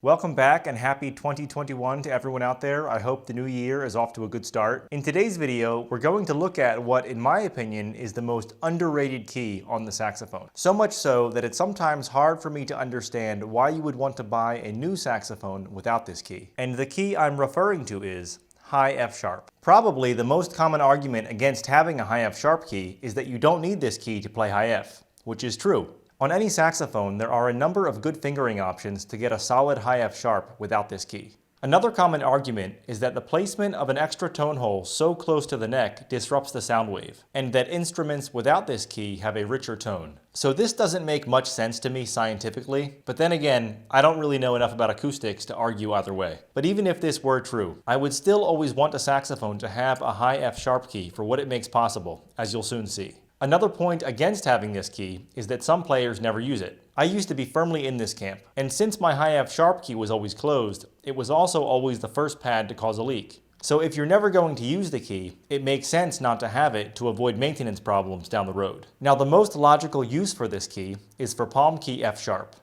Welcome back and happy 2021 to everyone out there. I hope the new year is off to a good start. In today's video, we're going to look at what, in my opinion, is the most underrated key on the saxophone. So much so that it's sometimes hard for me to understand why you would want to buy a new saxophone without this key. And the key I'm referring to is high F sharp. Probably the most common argument against having a high F sharp key is that you don't need this key to play high F, which is true. On any saxophone, there are a number of good fingering options to get a solid high F sharp without this key. Another common argument is that the placement of an extra tone hole so close to the neck disrupts the sound wave, and that instruments without this key have a richer tone. So this doesn't make much sense to me scientifically, but then again, I don't really know enough about acoustics to argue either way. But even if this were true, I would still always want a saxophone to have a high F sharp key for what it makes possible, as you'll soon see. Another point against having this key is that some players never use it. I used to be firmly in this camp, and since my high F sharp key was always closed, it was also always the first pad to cause a leak. So if you're never going to use the key, it makes sense not to have it to avoid maintenance problems down the road. Now the most logical use for this key is for palm key F sharp.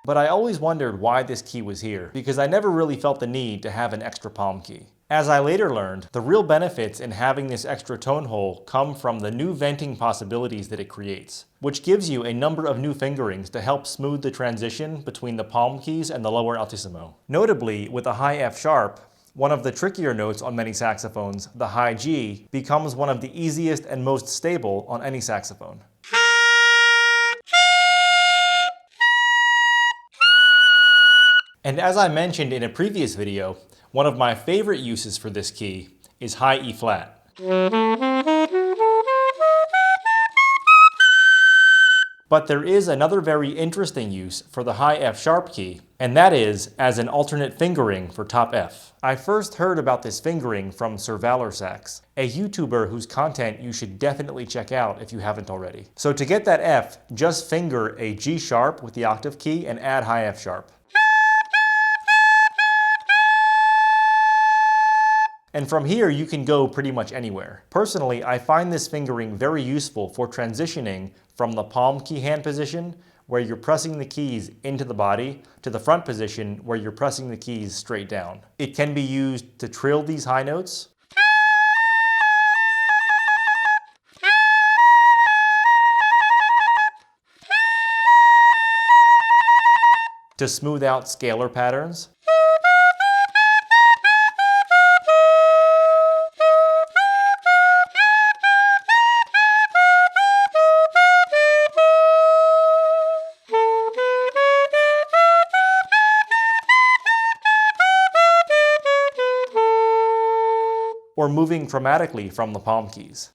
But I always wondered why this key was here, because I never really felt the need to have an extra palm key. As I later learned, the real benefits in having this extra tone hole come from the new venting possibilities that it creates, which gives you a number of new fingerings to help smooth the transition between the palm keys and the lower Altissimo. Notably, with a high F sharp, one of the trickier notes on many saxophones, the high G, becomes one of the easiest and most stable on any saxophone. And as I mentioned in a previous video, one of my favorite uses for this key is high E flat. But there is another very interesting use for the high F sharp key, and that is as an alternate fingering for top F. I first heard about this fingering from Sir Valor Sax, a YouTuber whose content you should definitely check out if you haven't already. So to get that F, just finger a G sharp with the octave key and add high F sharp. And from here, you can go pretty much anywhere. Personally, I find this fingering very useful for transitioning from the palm key hand position, where you're pressing the keys into the body, to the front position, where you're pressing the keys straight down. It can be used to trill these high notes, to smooth out scalar patterns, or moving chromatically from the palm keys.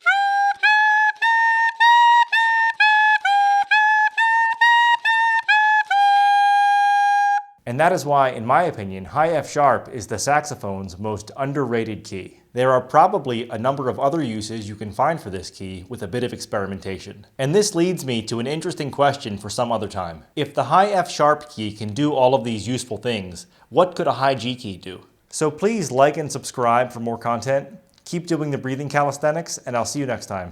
And that is why, in my opinion, high F sharp is the saxophone's most underrated key. There are probably a number of other uses you can find for this key with a bit of experimentation. And this leads me to an interesting question for some other time. If the high F sharp key can do all of these useful things, what could a high G key do? So please like and subscribe for more content. Keep doing the breathing calisthenics, and I'll see you next time.